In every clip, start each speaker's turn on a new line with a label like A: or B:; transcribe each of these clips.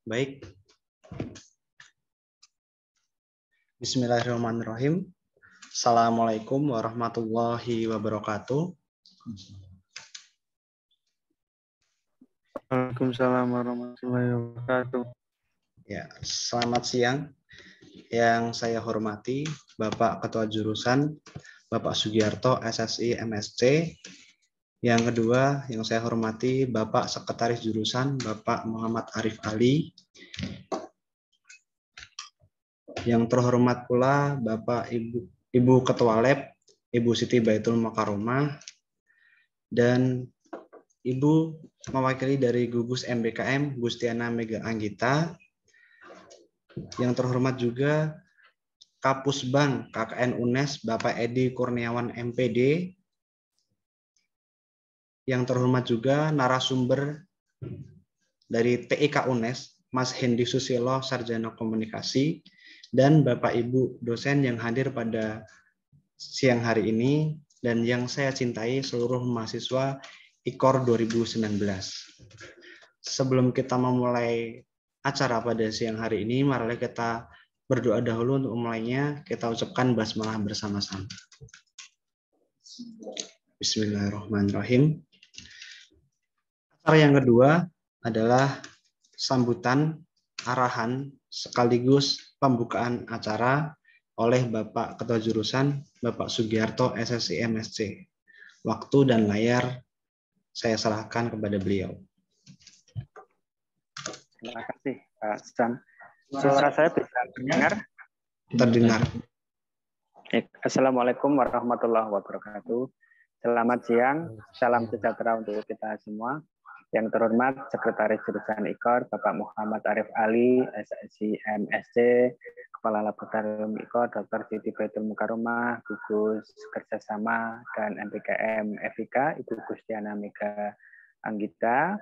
A: Baik. Bismillahirrahmanirrahim. Assalamualaikum warahmatullahi wabarakatuh.
B: Waalaikumsalam warahmatullahi wabarakatuh.
A: Ya, selamat siang. Yang saya hormati Bapak Ketua Jurusan, Bapak Sugiarto, SSI MSc. Yang kedua, yang saya hormati Bapak Sekretaris Jurusan, Bapak Muhammad Arif Ali. Yang terhormat pula Bapak Ibu Ketua Lab, Ibu Siti Baitul Makaromah, dan Ibu mewakili dari gugus MBKM, Gustiana Mega Anggita. Yang terhormat juga Kapus Bank KKN UNES, Bapak Edi Kurniawan MPD. Yang terhormat juga narasumber dari TIK UNES, Mas Hendi Susilo, Sarjana Komunikasi, dan Bapak Ibu dosen yang hadir pada siang hari ini, dan yang saya cintai seluruh mahasiswa IKOR 2019. Sebelum kita memulai acara pada siang hari ini, mari kita berdoa dahulu untuk memulainya. Kita ucapkan basmalah bersama-sama. Bismillahirrahmanirrahim. Acara yang kedua adalah sambutan, arahan, sekaligus pembukaan acara oleh Bapak Ketua Jurusan, Bapak Sugiarto, SSI MSc. Waktu dan layar saya serahkan kepada beliau.
B: Terima kasih, Pak Sam. Suara saya bisa terdengar?
A: Terdengar.
B: Assalamualaikum warahmatullahi wabarakatuh. Selamat siang, salam sejahtera untuk kita semua. Yang terhormat Sekretaris Jurusan IKOR, Bapak Muhammad Arif Ali, SSI MSc, Kepala Laboratorium IKOR, Dr. Siti Baitul Mukaromah, Gugus Kerjasama dan MBKM FIK, Ibu Gustiana Mega Anggita,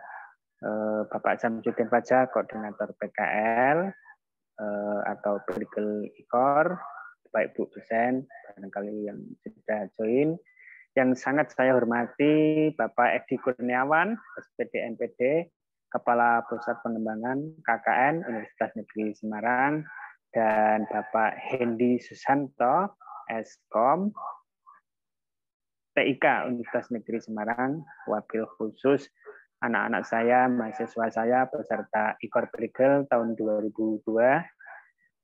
B: Bapak Samsudin Fajar, Koordinator PKL atau Perikil IKOR, Bapak Ibu dosen, barangkali yang sudah join. Yang sangat saya hormati Bapak Edi Kurniawan, SPD MPD, Kepala Pusat Pengembangan KKN Universitas Negeri Semarang, dan Bapak Hendi Susanto, Eskom, TIK Universitas Negeri Semarang, wabil khusus anak-anak saya, mahasiswa saya, peserta IKOR Perigel tahun 2002.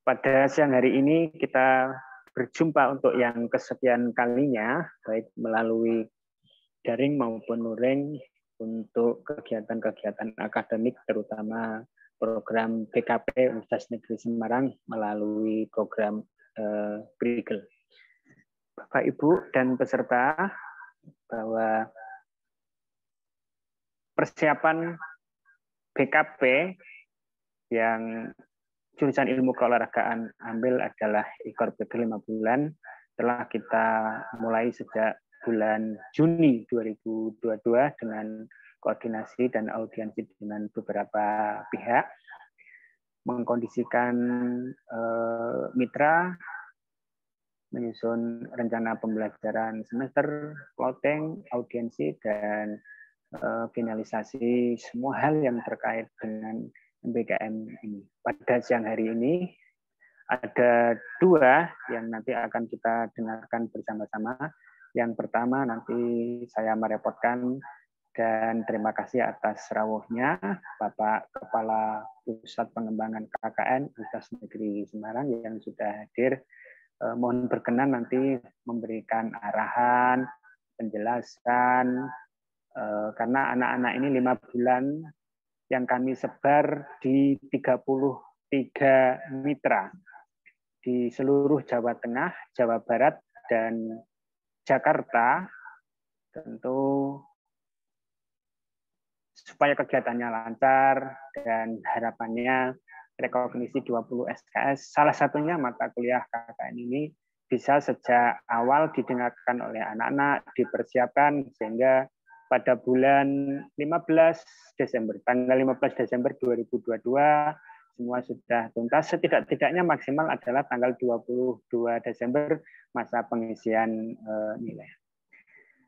B: Pada siang hari ini kita berjumpa untuk yang kesekian kalinya, baik melalui daring maupun luring untuk kegiatan-kegiatan akademik, terutama program BKP Universitas Negeri Semarang melalui program Perigel. Bapak, Ibu, dan peserta, bahwa persiapan BKP yang jurusan ilmu keolahragaan ambil adalah IKOR Perigel 5 bulan. Telah kita mulai sejak bulan Juni 2022 dengan koordinasi dan audiensi dengan beberapa pihak, mengkondisikan mitra, menyusun rencana pembelajaran semester, plotting, audiensi, dan finalisasi semua hal yang terkait dengan MBKM ini. Pada siang hari ini ada dua yang nanti akan kita dengarkan bersama-sama. Yang pertama nanti saya merepotkan dan terima kasih atas rawuhnya Bapak Kepala Pusat Pengembangan KKN Universitas Negeri Semarang yang sudah hadir. Mohon berkenan nanti memberikan arahan, penjelasan, karena anak-anak ini 5 bulan yang kami sebar di 33 mitra di seluruh Jawa Tengah, Jawa Barat, dan Jakarta. Tentu supaya kegiatannya lancar dan harapannya rekognisi 20 SKS, salah satunya mata kuliah KKN ini bisa sejak awal didengarkan oleh anak-anak, dipersiapkan sehingga pada bulan 15 Desember, tanggal 15 Desember 2022, semua sudah tuntas. Setidak-tidaknya maksimal adalah tanggal 22 Desember masa pengisian nilai.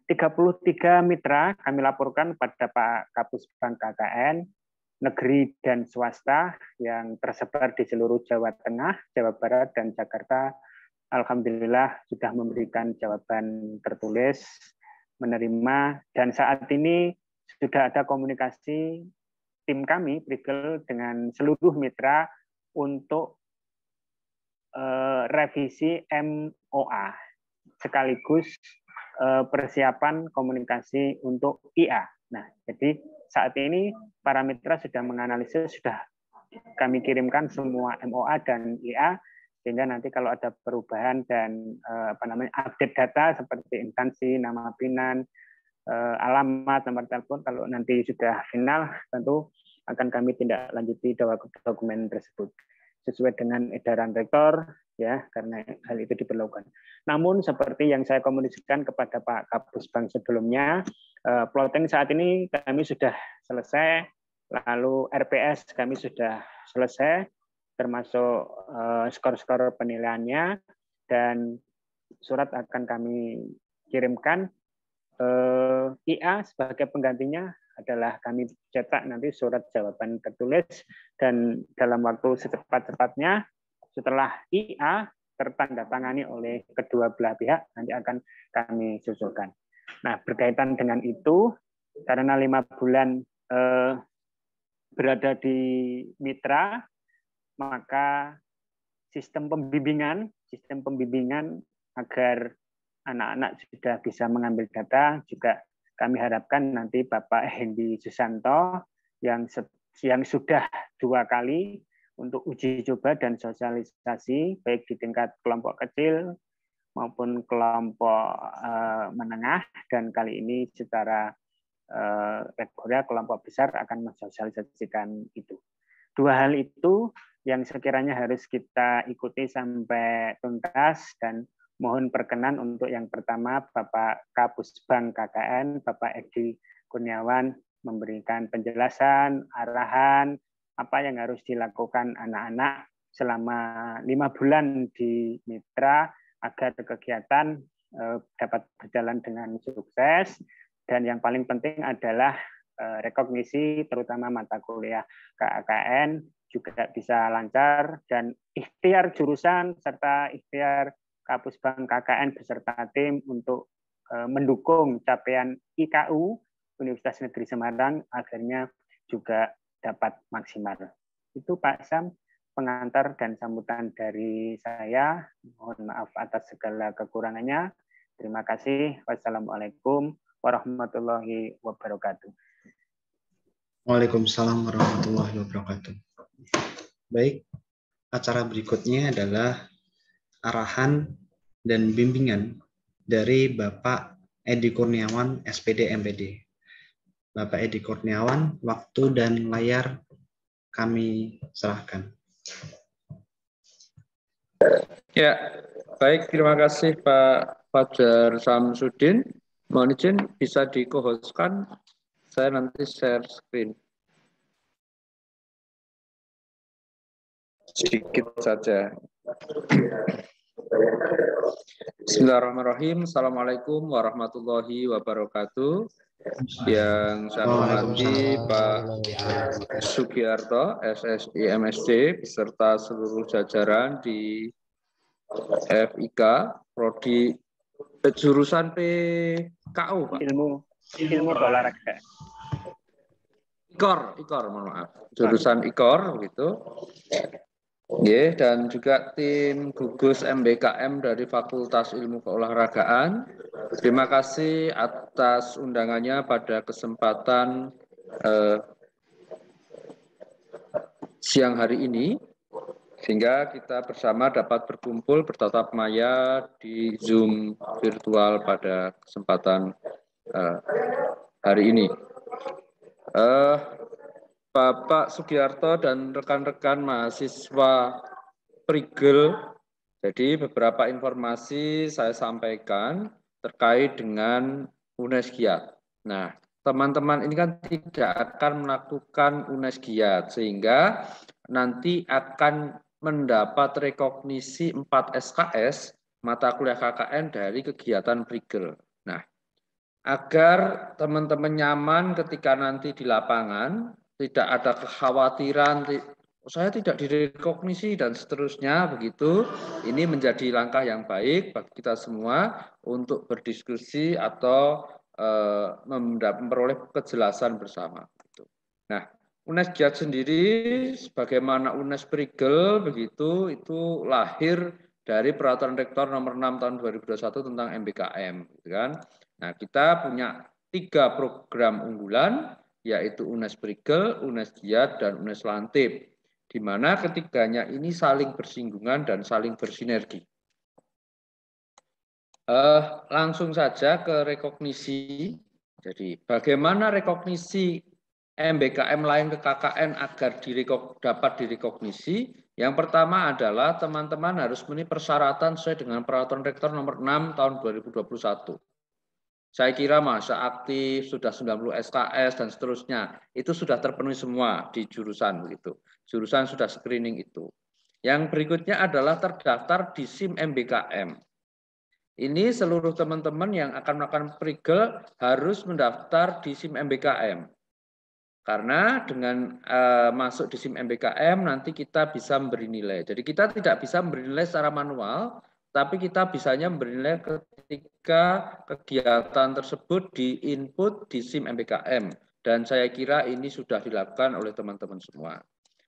B: 33 mitra kami laporkan pada Pak Kapus Bank KKN. negeri dan swasta yang tersebar di seluruh Jawa Tengah, Jawa Barat, dan Jakarta, alhamdulillah sudah memberikan jawaban tertulis, menerima, dan saat ini sudah ada komunikasi tim kami, Prigel, dengan seluruh mitra untuk revisi MOA, sekaligus persiapan komunikasi untuk IA. Nah, jadi saat ini para mitra sudah menganalisis, sudah kami kirimkan semua MOA dan IA, sehingga nanti kalau ada perubahan dan update data seperti instansi, nama PINAN, alamat, nomor telepon, kalau nanti sudah final tentu akan kami tindak lanjuti dokumen tersebut sesuai dengan edaran rektor, ya, karena hal itu diperlukan. Namun seperti yang saya komunikasikan kepada Pak Kapus Bank sebelumnya, plotting saat ini kami sudah selesai, lalu RPS kami sudah selesai, termasuk skor-skor penilaiannya, dan surat akan kami kirimkan. IA sebagai penggantinya adalah kami cetak nanti surat jawaban tertulis, dan dalam waktu secepat-cepatnya setelah IA tertandatangani oleh kedua belah pihak nanti akan kami susulkan. Nah, berkaitan dengan itu, karena 5 bulan berada di mitra, maka sistem pembimbingan agar anak-anak sudah bisa mengambil data juga kami harapkan nanti Bapak Hendy Susanto yang sudah 2 kali untuk uji coba dan sosialisasi baik di tingkat kelompok kecil maupun kelompok menengah, dan kali ini secara reguler kelompok besar akan mensosialisasikan itu. 2 hal itu yang sekiranya harus kita ikuti sampai tuntas, dan mohon perkenan untuk yang pertama Bapak Kapus Bank KKN, Bapak Edi Kurniawan memberikan penjelasan, arahan, apa yang harus dilakukan anak-anak selama 5 bulan di mitra agar kegiatan dapat berjalan dengan sukses, dan yang paling penting adalah rekognisi terutama mata kuliah KKN juga bisa lancar, dan ikhtiar jurusan serta ikhtiar Kapus Bank KKN beserta tim untuk mendukung capaian IKU Universitas Negeri Semarang akhirnya juga dapat maksimal. Itu Pak Sam, pengantar dan sambutan dari saya. Mohon maaf atas segala kekurangannya. Terima kasih. Wassalamualaikum warahmatullahi wabarakatuh.
A: Waalaikumsalam warahmatullahi wabarakatuh. Baik, acara berikutnya adalah arahan dan bimbingan dari Bapak Edi Kurniawan, SPD MPD. Bapak Edi Kurniawan, waktu dan layar kami serahkan.
C: Ya, baik, terima kasih Pak Fajar Samsudin. Mohon izin bisa di-co-hostkan, saya nanti share screen. Sedikit saja. Bismillahirrahmanirrahim. Assalamualaikum warahmatullahi wabarakatuh. Yang saya hormati Pak Sugiarto, SSI MSc, beserta seluruh jajaran di FIK, Prodi jurusan PKU, Pak.
B: Ilmu olahraga.
C: IKOR, mohon maaf. Jurusan IKOR, gitu. Ya, dan juga tim gugus MBKM dari Fakultas Ilmu Keolahragaan. Terima kasih atas undangannya pada kesempatan siang hari ini, sehingga kita bersama dapat berkumpul bertatap maya di Zoom virtual pada kesempatan hari ini. Bapak Sugiarto dan rekan-rekan mahasiswa Prigel, jadi beberapa informasi saya sampaikan terkait dengan UNESGIAT. Nah, teman-teman ini kan tidak akan melakukan UNESGIAT, sehingga nanti akan mendapat rekognisi 4 SKS mata kuliah KKN dari kegiatan Prigel. Nah, agar teman-teman nyaman ketika nanti di lapangan, tidak ada kekhawatiran, saya tidak direkognisi dan seterusnya begitu. Ini menjadi langkah yang baik bagi kita semua untuk berdiskusi atau memperoleh kejelasan bersama. Nah, UNES Giat sendiri sebagaimana UNES Prigel begitu itu lahir dari Peraturan Rektor nomor 6 tahun 2021 tentang MBKM, gitu kan. Nah, kita punya 3 program unggulan yaitu UNES Prigel, UNES Giat, dan UNES Lantip, di mana ketiganya ini saling bersinggungan dan saling bersinergi. Langsung saja ke rekognisi. Jadi, bagaimana rekognisi MBKM lain ke KKN agar dapat direkognisi? Yang pertama adalah teman-teman harus memenuhi persyaratan sesuai dengan Peraturan Rektor nomor 6 tahun 2021. Saya kira masa aktif, sudah 90 SKS, dan seterusnya. Itu sudah terpenuhi semua di jurusan. Begitu. Jurusan sudah screening itu. Yang berikutnya adalah terdaftar di SIM MBKM. Ini seluruh teman-teman yang akan melakukan Prigel harus mendaftar di SIM MBKM. Karena dengan masuk di SIM MBKM nanti kita bisa memberi nilai. Jadi kita tidak bisa memberi nilai secara manual, tapi kita bisanya memberi nilai ketika kegiatan tersebut di-input di SIM MBKM. Dan saya kira ini sudah dilakukan oleh teman-teman semua.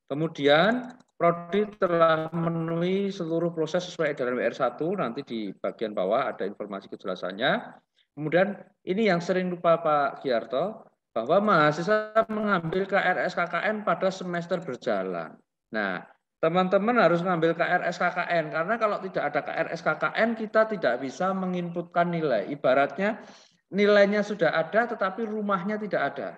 C: Kemudian Prodi telah memenuhi seluruh proses sesuai edaran WR1, nanti di bagian bawah ada informasi kejelasannya. Kemudian ini yang sering lupa Pak Giarto, bahwa mahasiswa mengambil KRS KKN pada semester berjalan. Nah, teman-teman harus mengambil KRS KKN, karena kalau tidak ada KRS KKN, kita tidak bisa menginputkan nilai. Ibaratnya nilainya sudah ada, tetapi rumahnya tidak ada.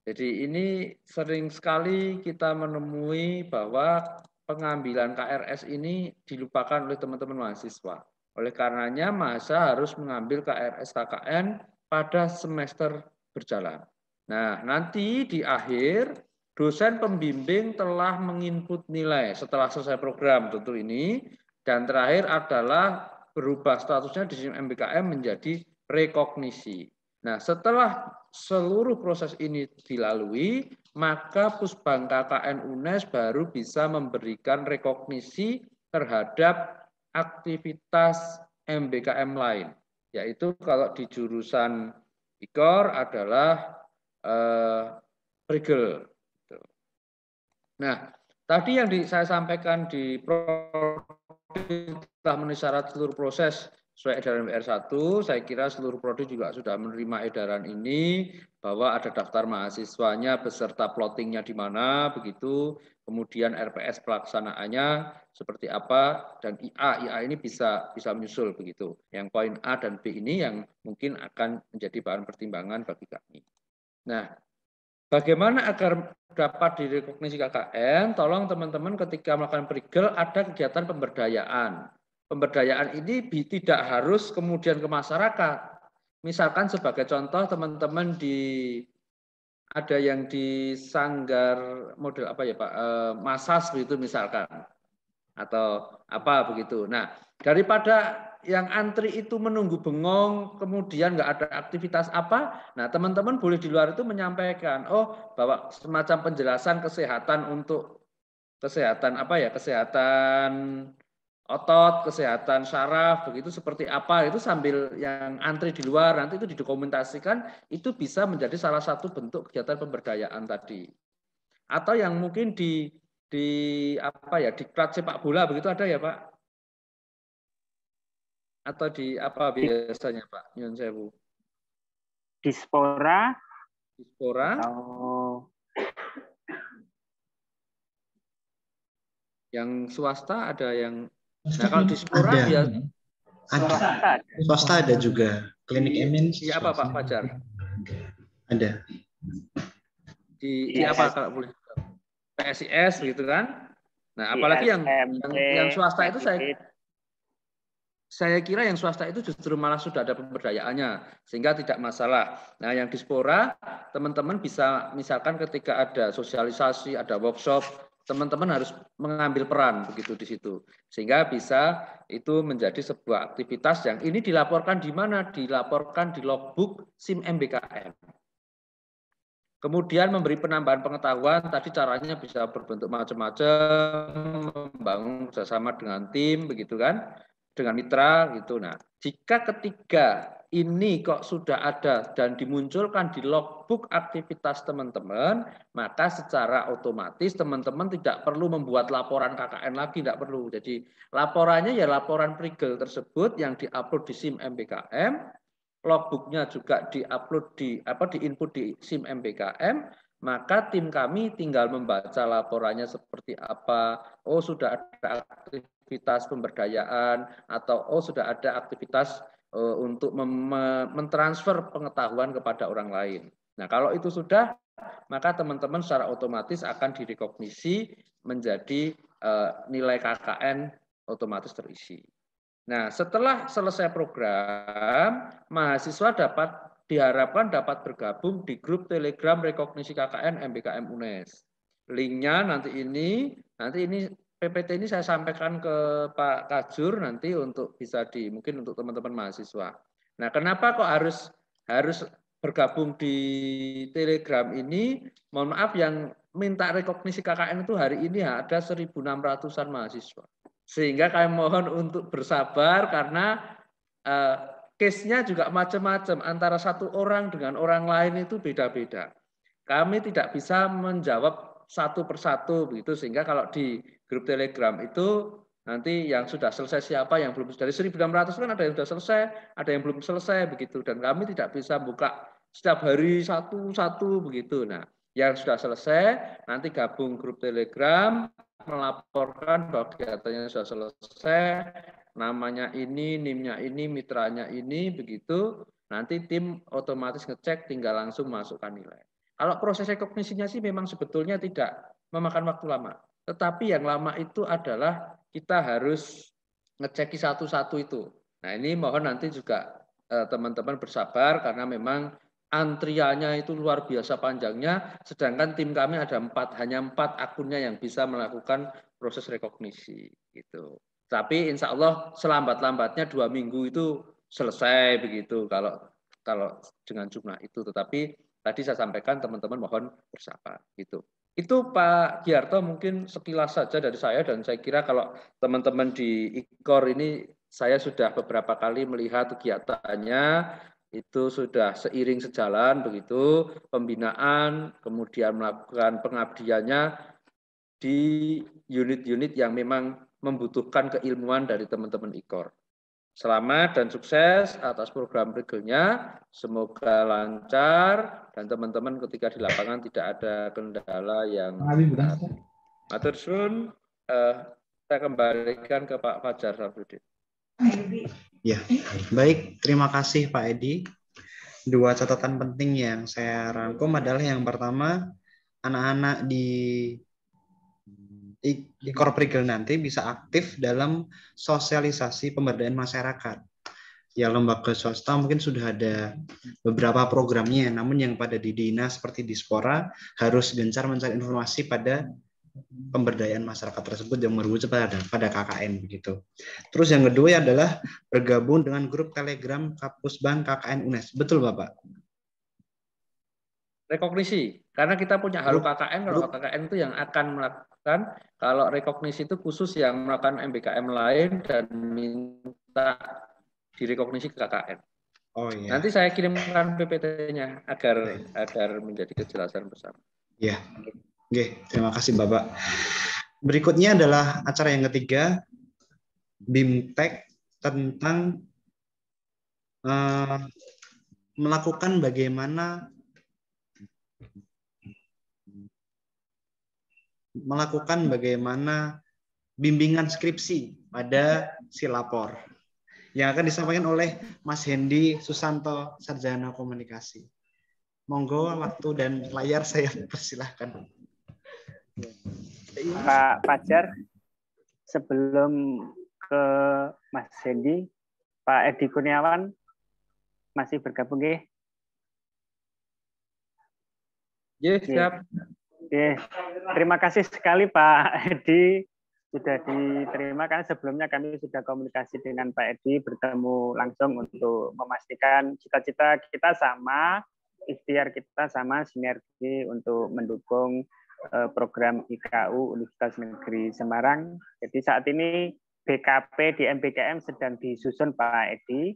C: Jadi ini sering sekali kita menemui bahwa pengambilan KRS ini dilupakan oleh teman-teman mahasiswa. Oleh karenanya mahasiswa harus mengambil KRS KKN pada semester berjalan. Nah, nanti di akhir dosen pembimbing telah menginput nilai setelah selesai program tentu ini, dan terakhir adalah berubah statusnya di SIM MBKM menjadi rekognisi. Nah, setelah seluruh proses ini dilalui, maka Pusbang KKN UNES baru bisa memberikan rekognisi terhadap aktivitas MBKM lain. Yaitu kalau di jurusan IKOR adalah Prigel. Nah, tadi yang saya sampaikan di Prodi telah memenuhi syarat seluruh proses sesuai edaran WR1, saya kira seluruh prodi juga sudah menerima edaran ini, bahwa ada daftar mahasiswanya beserta plottingnya di mana, begitu, kemudian RPS pelaksanaannya seperti apa, dan IA ini bisa menyusul begitu. Yang poin A dan B ini yang mungkin akan menjadi bahan pertimbangan bagi kami. Nah, bagaimana agar dapat direkognisi KKN? Tolong teman-teman ketika melakukan Prigel ada kegiatan pemberdayaan. Pemberdayaan ini tidak harus kemudian ke masyarakat. Misalkan sebagai contoh teman-teman ada yang di Sanggar model apa ya Pak, Masas begitu misalkan, atau apa begitu. Nah, daripada yang antri itu menunggu bengong, kemudian nggak ada aktivitas apa, nah teman-teman boleh di luar itu menyampaikan, bahwa semacam penjelasan kesehatan untuk kesehatan otot, kesehatan syaraf, begitu seperti apa, itu sambil yang antri di luar, nanti itu didokumentasikan, itu bisa menjadi salah satu bentuk kegiatan pemberdayaan tadi. Atau yang mungkin di klub sepak bola begitu ada ya Pak? Atau di apa biasanya Pak? Nyun sewu.
B: Dispora.
C: Atau yang swasta ada yang. Nah kalau Dispora
A: ada. Swasta ada juga. Klinik Emin.
C: Iya apa Pak Fajar?
A: Ada.
C: Di apa kalau boleh? PSIS gitu kan? Nah apalagi yang swasta itu saya kira yang swasta itu justru malah sudah ada pemberdayaannya, sehingga tidak masalah. Nah, yang Dispora, teman-teman bisa, misalkan ketika ada sosialisasi, ada workshop, teman-teman harus mengambil peran begitu di situ. Sehingga bisa itu menjadi sebuah aktivitas yang ini dilaporkan di mana? Dilaporkan di logbook SIM MBKM. Kemudian memberi penambahan pengetahuan, tadi caranya bisa berbentuk macam-macam, membangun kerjasama dengan tim, begitu kan, dengan mitra, gitu. Nah, jika ketiga ini kok sudah ada dan dimunculkan di logbook aktivitas teman-teman, maka secara otomatis teman-teman tidak perlu membuat laporan KKN lagi, tidak perlu. Jadi laporannya ya laporan perigel tersebut yang diupload di SIM MBKM, logbooknya juga diupload di input di SIM MBKM, maka tim kami tinggal membaca laporannya seperti apa. Oh, sudah ada aktivitas pemberdayaan, atau oh sudah ada aktivitas untuk mentransfer pengetahuan kepada orang lain. Nah, kalau itu sudah, maka teman-teman secara otomatis akan direkognisi menjadi nilai KKN otomatis terisi. Nah, setelah selesai program, mahasiswa diharapkan dapat bergabung di grup Telegram Rekognisi KKN MBKM UNES. Linknya nanti ini PPT ini saya sampaikan ke Pak Kajur nanti untuk bisa mungkin untuk teman-teman mahasiswa. Nah, kenapa kok harus bergabung di Telegram ini? Mohon maaf, yang minta rekognisi KKN itu hari ini ada 1.600-an mahasiswa. Sehingga kami mohon untuk bersabar karena case-nya juga macam-macam. Antara satu orang dengan orang lain itu beda-beda. Kami tidak bisa menjawab satu persatu begitu, sehingga kalau di grup Telegram itu nanti yang sudah selesai siapa, yang belum, dari 1.600 kan ada yang sudah selesai, ada yang belum selesai begitu, dan kami tidak bisa buka setiap hari satu-satu begitu. Nah, yang sudah selesai nanti gabung grup Telegram, melaporkan bahwa kegiatannya sudah selesai, namanya ini, NIM-nya ini, mitranya ini, begitu, nanti tim otomatis ngecek, tinggal langsung masukkan nilai. Kalau proses rekognisinya sih memang sebetulnya tidak memakan waktu lama, tetapi yang lama itu adalah kita harus ngeceki satu-satu itu. Nah, ini mohon nanti juga teman-teman bersabar karena memang antriannya itu luar biasa panjangnya, sedangkan tim kami ada hanya 4 akunnya yang bisa melakukan proses rekognisi gitu. Tapi insya Allah selambat-lambatnya 2 minggu itu selesai begitu kalau dengan jumlah itu. Tetapi tadi saya sampaikan teman-teman mohon bersabar gitu. Itu Pak Giarto mungkin sekilas saja dari saya, dan saya kira kalau teman-teman di IKOR ini saya sudah beberapa kali melihat kegiatannya, itu sudah seiring sejalan begitu, pembinaan, kemudian melakukan pengabdiannya di unit-unit yang memang membutuhkan keilmuan dari teman-teman IKOR. Selamat dan sukses atas program regelnya, semoga lancar dan teman-teman ketika di lapangan tidak ada kendala yang matur suwun. Saya kembalikan ke Pak Fajar Sarfudin.
A: Ya, baik. Terima kasih Pak Edi. 2 catatan penting yang saya rangkum adalah yang pertama, anak-anak di Korprigel nanti bisa aktif dalam sosialisasi pemberdayaan masyarakat. Ya, lembaga swasta mungkin sudah ada beberapa programnya, namun yang pada di dinas seperti Dispora harus gencar mencari informasi pada pemberdayaan masyarakat tersebut yang merujuk pada KKN begitu. Terus yang kedua adalah bergabung dengan grup Telegram Kapusban KKN UNES. Betul Bapak?
C: Rekognisi, karena kita punya Halo KKN, kalau KKN itu yang akan melakukan, kalau rekognisi itu khusus yang melakukan MBKM lain dan minta direkognisi ke KKN.
A: Oh iya.
C: Nanti saya kirimkan PPT-nya agar menjadi kejelasan bersama.
A: Iya. Oke, terima kasih Bapak. Berikutnya adalah acara yang ketiga, BIMTEK tentang melakukan bagaimana bimbingan skripsi pada Silapor yang akan disampaikan oleh Mas Hendy Susanto, Sarjana Komunikasi. Monggo, waktu dan layar saya persilahkan.
B: Pak Fajar, sebelum ke Mas Hendy, Pak Edi Kurniawan masih bergabung ya?
C: Siap.
B: Terima kasih sekali Pak Edi sudah diterima, karena sebelumnya kami sudah komunikasi dengan Pak Edi, bertemu langsung untuk memastikan cita-cita kita sama, ikhtiar kita sama sinergi untuk mendukung program IKU Universitas Negeri Semarang. Jadi saat ini BKP di MBKM sedang disusun Pak Edi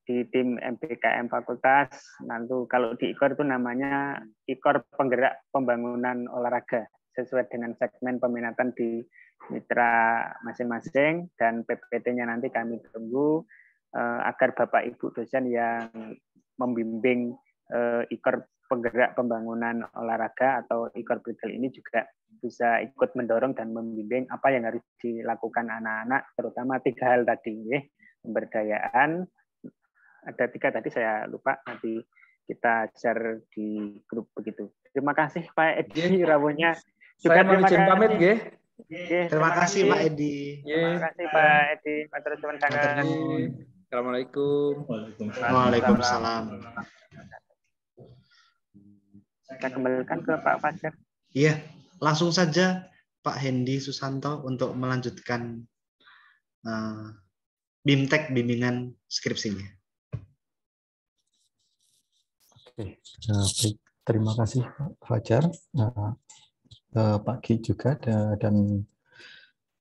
B: di tim MBKM Fakultas. Nanti kalau di IKOR itu namanya IKOR Penggerak Pembangunan Olahraga sesuai dengan segmen peminatan di mitra masing-masing, dan PPT-nya nanti kami tunggu agar Bapak Ibu dosen yang membimbing IKOR Penggerak Pembangunan Olahraga atau IKOR Bridal ini juga bisa ikut mendorong dan membimbing apa yang harus dilakukan anak-anak, terutama 3 hal tadi, ya. Pemberdayaan, ada 3 tadi saya lupa, nanti kita share di grup begitu. Terima kasih Pak Edi rawuhnya.
C: Saya mau izin pamit, nggih.
A: Terima kasih Pak Edi.
B: Terima kasih Pak Edi. Matur suwun sangat.
C: Assalamualaikum.
A: Waalaikumsalam.
B: Saya kembalikan ke Pak Fajar.
A: Iya, langsung saja Pak Hendy Susanto untuk melanjutkan BIMTEK bimbingan skripsinya.
D: Oke, baik. Terima kasih Pak Fajar, Pak Ki juga, dan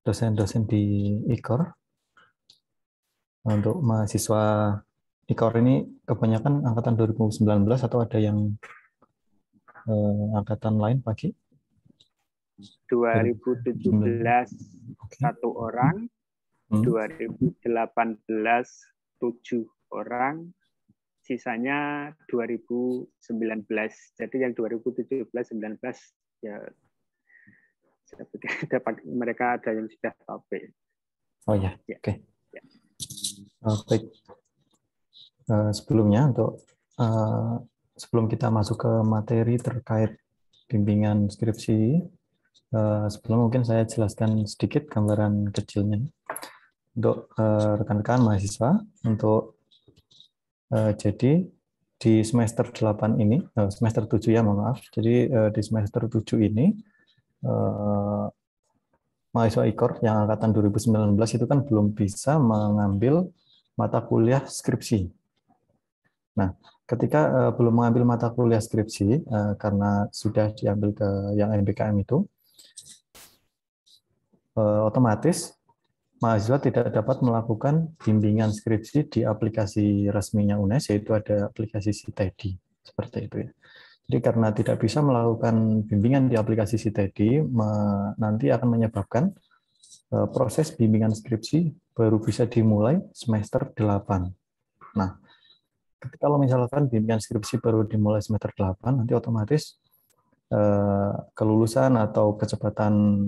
D: dosen-dosen di IKOR. Untuk mahasiswa IKOR ini kebanyakan angkatan 2019 atau ada yang angkatan lain, Pak Ki?
B: 2017 1 orang, 2018 7 orang, sisanya 2019. Jadi yang 2017-19 ya mereka ada yang sudah topik.
D: Oh ya, oke. Ya. Baik. Sebelumnya sebelum kita masuk ke materi terkait bimbingan skripsi, sebelum mungkin saya jelaskan sedikit gambaran kecilnya untuk rekan-rekan mahasiswa. Untuk jadi di semester 8 ini, semester 7 ya, mohon maaf. Jadi di semester 7 ini mahasiswa IKOR yang angkatan 2019 itu kan belum bisa mengambil mata kuliah skripsi. Nah, ketika belum mengambil mata kuliah skripsi karena sudah diambil ke yang MBKM itu, otomatis mahasiswa tidak dapat melakukan bimbingan skripsi di aplikasi resminya UNES, yaitu ada aplikasi Citedi, seperti itu ya. Jadi karena tidak bisa melakukan bimbingan di aplikasi Citedi, nanti akan menyebabkan proses bimbingan skripsi baru bisa dimulai semester 8. Nah, kalau misalkan bimbingan skripsi baru dimulai semester 8, nanti otomatis kelulusan atau kecepatan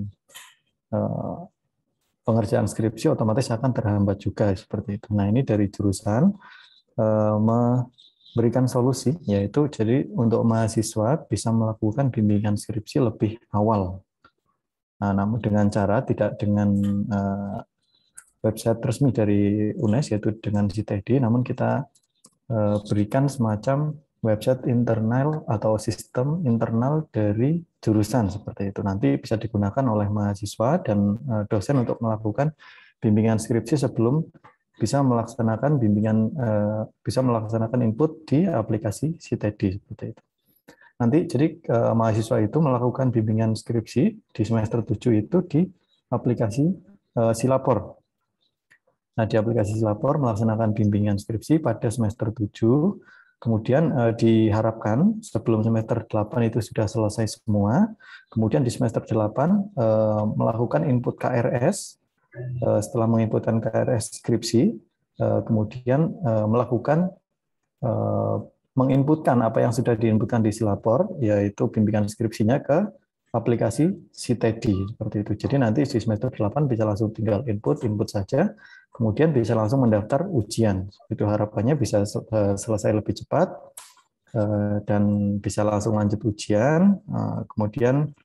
D: pengerjaan skripsi otomatis akan terhambat juga, seperti itu. Nah, ini dari jurusan memberikan solusi, yaitu jadi untuk mahasiswa bisa melakukan bimbingan skripsi lebih awal. Nah, namun dengan cara tidak dengan website resmi dari UNES, yaitu dengan Citedi, namun kita berikan semacam website internal atau sistem internal dari jurusan, seperti itu. Nanti bisa digunakan oleh mahasiswa dan dosen untuk melakukan bimbingan skripsi sebelum bisa melaksanakan bisa melaksanakan input di aplikasi Citedi, seperti itu. Nanti jadi mahasiswa itu melakukan bimbingan skripsi di semester 7 itu di aplikasi Silapor. Nah, di aplikasi Silapor melaksanakan bimbingan skripsi pada semester 7. Kemudian diharapkan sebelum semester 8 itu sudah selesai semua. Kemudian di semester 8 melakukan input KRS. Setelah menginputkan KRS skripsi, kemudian melakukan menginputkan apa yang sudah diinputkan di Silapor, yaitu bimbingan skripsinya ke aplikasi Citedi, seperti itu. Jadi nanti di semester 8 bisa langsung tinggal input saja, kemudian bisa langsung mendaftar ujian. Itu harapannya bisa selesai lebih cepat dan bisa langsung lanjut ujian. Kemudian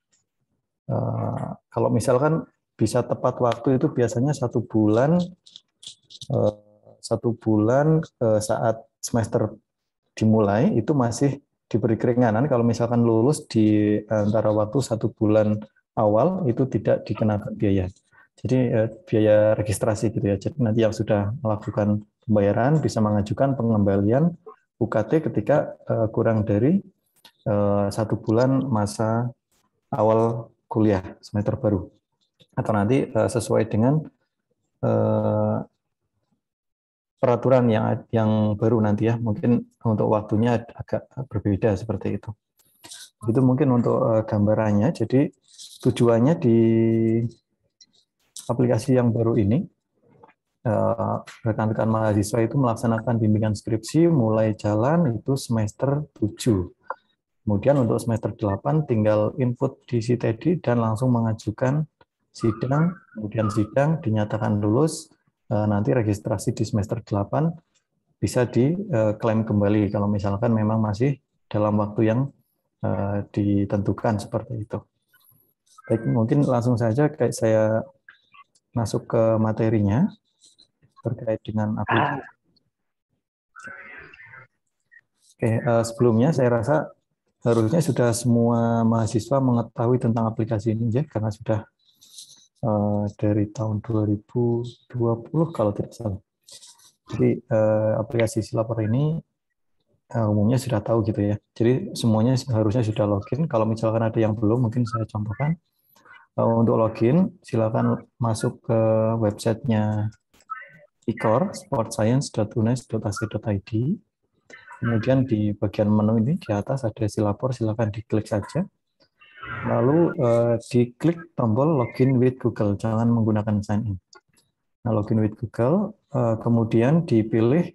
D: kalau misalkan bisa tepat waktu itu biasanya 1 bulan saat semester dimulai itu masih diberi keringanan. Kalau misalkan lulus di antara waktu 1 bulan awal itu tidak dikenakan biaya. Jadi biaya registrasi gitu ya. Jadi nanti yang sudah melakukan pembayaran bisa mengajukan pengembalian UKT ketika kurang dari 1 bulan masa awal kuliah semester baru, atau nanti sesuai dengan peraturan yang baru nanti ya, mungkin untuk waktunya agak berbeda seperti itu. Itu mungkin untuk gambarannya. Jadi tujuannya di aplikasi yang baru ini, rekan-rekan mahasiswa itu melaksanakan bimbingan skripsi mulai jalan itu semester 7. Kemudian untuk semester 8 tinggal input di CTD dan langsung mengajukan sidang, kemudian sidang dinyatakan lulus, nanti registrasi di semester 8 bisa diklaim kembali kalau misalkan memang masih dalam waktu yang ditentukan seperti itu. Baik, mungkin langsung saja kayak saya masuk ke materinya terkait dengan aplikasi. Oke, sebelumnya saya rasa harusnya sudah semua mahasiswa mengetahui tentang aplikasi ini ya, karena sudah dari tahun 2020 kalau tidak salah. Jadi aplikasi Silapor ini umumnya sudah tahu gitu ya. Jadi semuanya harusnya sudah login. Kalau misalkan ada yang belum, mungkin saya contohkan. Untuk login, silakan masuk ke websitenya IKOR, sportscience.unes.ac.id. Kemudian di bagian menu ini di atas ada Silapor, silakan diklik saja. Lalu diklik tombol login with Google, jangan menggunakan sign in. Nah, login with Google, kemudian dipilih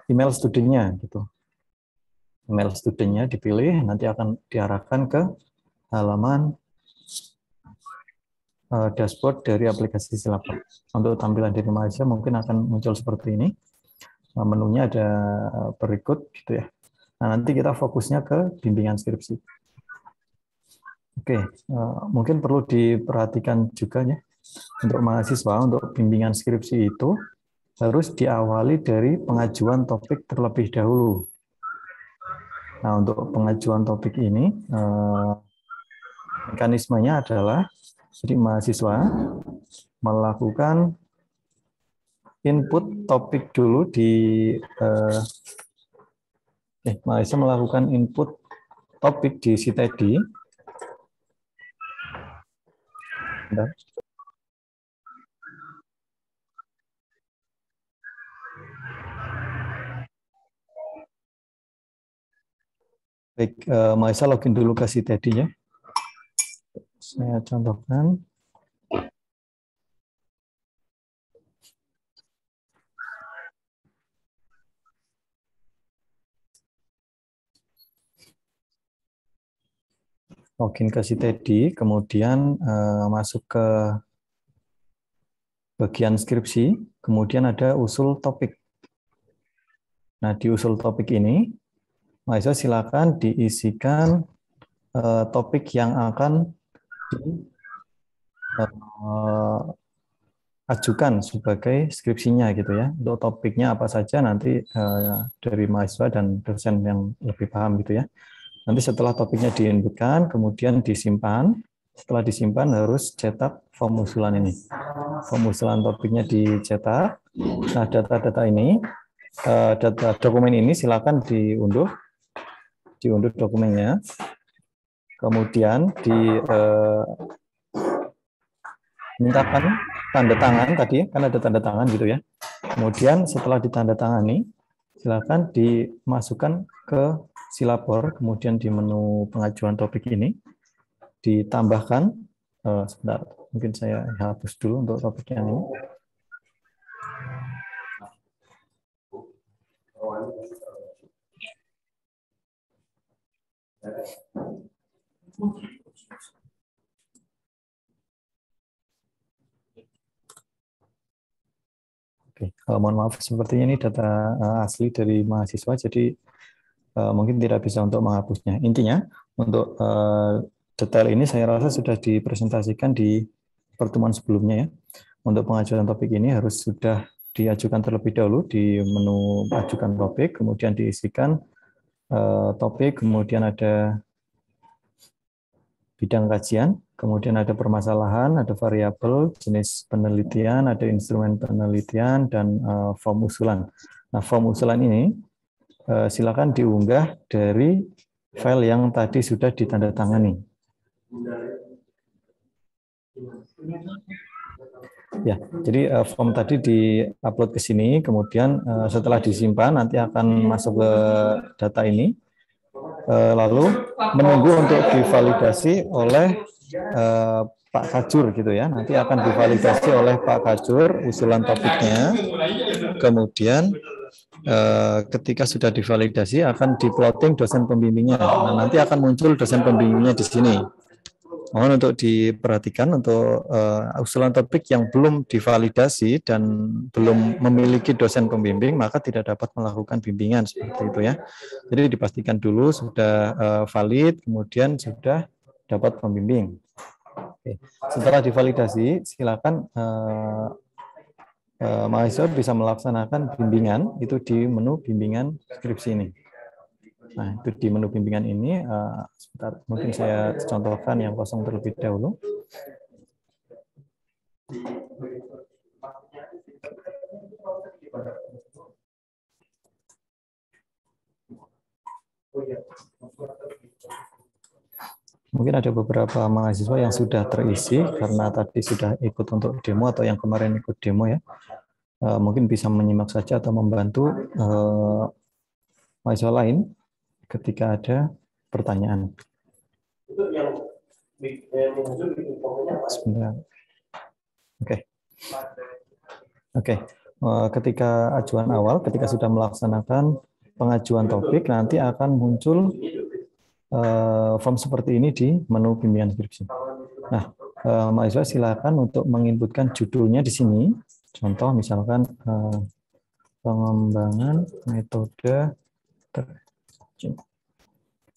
D: email studentnya gitu. Email studentnya dipilih, nanti akan diarahkan ke halaman dashboard dari aplikasi Silapor. Untuk tampilan dari mahasiswa mungkin akan muncul seperti ini. Menunya ada berikut gitu ya. Nah, nanti kita fokusnya ke bimbingan skripsi. Oke, mungkin perlu diperhatikan juga ya, untuk mahasiswa, untuk bimbingan skripsi itu harus diawali dari pengajuan topik terlebih dahulu. Nah, untuk pengajuan topik ini, mekanismenya adalah, jadi mahasiswa melakukan input topik dulu di, mahasiswa melakukan input topik di CTD. Baik, mahasiswa login dulu ke CTD-nya. Saya contohkan. Login ke CTD, kemudian masuk ke bagian skripsi, kemudian ada usul topik. Nah, di usul topik ini, mahasiswa silakan diisikan topik yang akan ajukan sebagai skripsinya gitu ya. Untuk topiknya apa saja nanti dari mahasiswa dan dosen yang lebih paham gitu ya. Nanti setelah topiknya diinputkan, kemudian disimpan. Setelah disimpan harus cetak form usulan ini. Form usulan topiknya dicetak. Nah, data-data ini, data dokumen ini silakan diunduh dokumennya. Kemudian dimintakan tanda tangan tadi, kan ada tanda tangan gitu ya. Kemudian setelah ditandatangani, silakan dimasukkan ke Silapor, kemudian di menu pengajuan topik ini ditambahkan, sebentar, mungkin saya hapus dulu untuk topik yang ini. Oke, mohon maaf, sepertinya ini data asli dari mahasiswa, jadi mungkin tidak bisa untuk menghapusnya. Intinya, untuk detail ini saya rasa sudah dipresentasikan di pertemuan sebelumnya ya. Untuk pengajuan topik ini harus sudah diajukan terlebih dahulu di menu ajukan topik, kemudian diisikan topik, kemudian ada bidang kajian, kemudian ada permasalahan, ada variabel, jenis penelitian, ada instrumen penelitian, dan form usulan. Nah, form usulan ini silakan diunggah dari file yang tadi sudah ditandatangani. Ya, jadi form tadi di-upload ke sini, kemudian setelah disimpan nanti akan masuk ke data ini, lalu menunggu untuk divalidasi oleh Pak Kajur gitu ya. Nanti akan divalidasi oleh Pak Kajur usulan topiknya. Kemudian ketika sudah divalidasi akan di-plotting dosen pembimbingnya. Nah, nanti akan muncul dosen pembimbingnya di sini. Mohon untuk diperhatikan untuk usulan topik yang belum divalidasi dan belum memiliki dosen pembimbing, maka tidak dapat melakukan bimbingan seperti itu ya. Jadi dipastikan dulu sudah valid, kemudian sudah dapat pembimbing. Oke. Setelah divalidasi, silakan mahasiswa bisa melaksanakan bimbingan itu di menu bimbingan skripsi ini. Nah, itu di menu bimbingan ini, sebentar, mungkin saya contohkan yang kosong terlebih dahulu. Mungkin ada beberapa mahasiswa yang sudah terisi karena tadi sudah ikut untuk demo atau yang kemarin ikut demo ya. Mungkin bisa menyimak saja atau membantu mahasiswa lain ketika ada pertanyaan. Sebentar. Oke. Ketika ajuan awal, ketika sudah melaksanakan pengajuan topik, nanti akan muncul form seperti ini di menu bimbingan skripsi. Nah, mahasiswa silakan untuk menginputkan judulnya di sini. Contoh misalkan pengembangan metode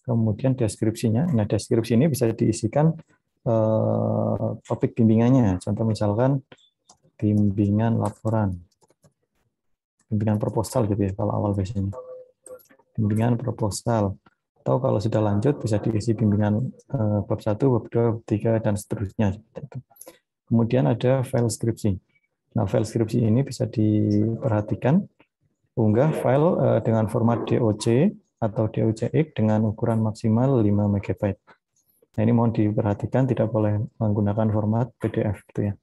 D: kemudian deskripsinya. Nah, deskripsi ini bisa diisikan topik bimbingannya. Contoh misalkan bimbingan laporan, bimbingan proposal gitu ya kalau awal biasanya. Bimbingan proposal. Atau kalau sudah lanjut bisa diisi bimbingan bab 1, bab 2, bab 3 dan seterusnya. Kemudian ada file skripsi. Nah, file skripsi ini bisa diperhatikan unggah file dengan format DOC atau DOCX dengan ukuran maksimal 5 MB. Nah, ini mohon diperhatikan tidak boleh menggunakan format PDF gitu ya.